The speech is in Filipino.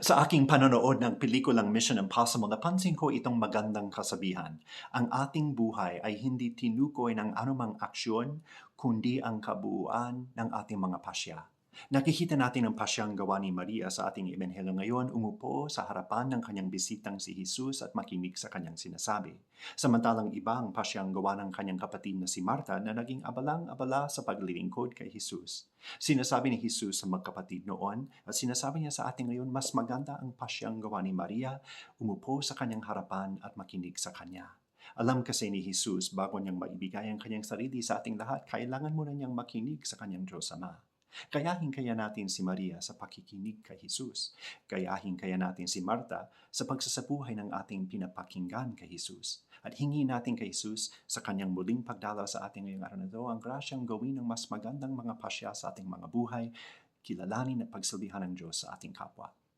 Sa aking panonood ng pelikulang Mission Impossible, napansin ko itong magandang kasabihan. Ang ating buhay ay hindi tinukoy ng anumang aksyon, kundi ang kabuuan ng ating mga pasya. Nakikita natin ang pasyang gawa ni Maria sa ating ebanghelyo ngayon, umupo sa harapan ng kanyang bisitang si Jesus at makinig sa kanyang sinasabi. Samantalang iba ang pasyang gawa ng kanyang kapatid na si Marta na naging abalang-abala sa paglilingkod kay Jesus. Sinasabi ni Jesus sa magkapatid noon at sinasabi niya sa atin ngayon, mas maganda ang pasyang gawa ni Maria, umupo sa kanyang harapan at makinig sa kanya. Alam kasi ni Jesus bago niyang maibigay ang kanyang sarili sa ating lahat, kailangan muna niyang makinig sa kanyang Diyos Ama. Kayahin kaya natin si Maria sa pakikinig kay Jesus. Kayahin kaya natin si Marta sa pagsasabuhay ng ating pinapakinggan kay Jesus. At hingi natin kay Jesus sa kanyang muling pagdalaw sa ating ngayong araw na ito ang grasyang gawin ng mas magandang mga pasya sa ating mga buhay, kilalanin at pagsilbihan ng Diyos sa ating kapwa.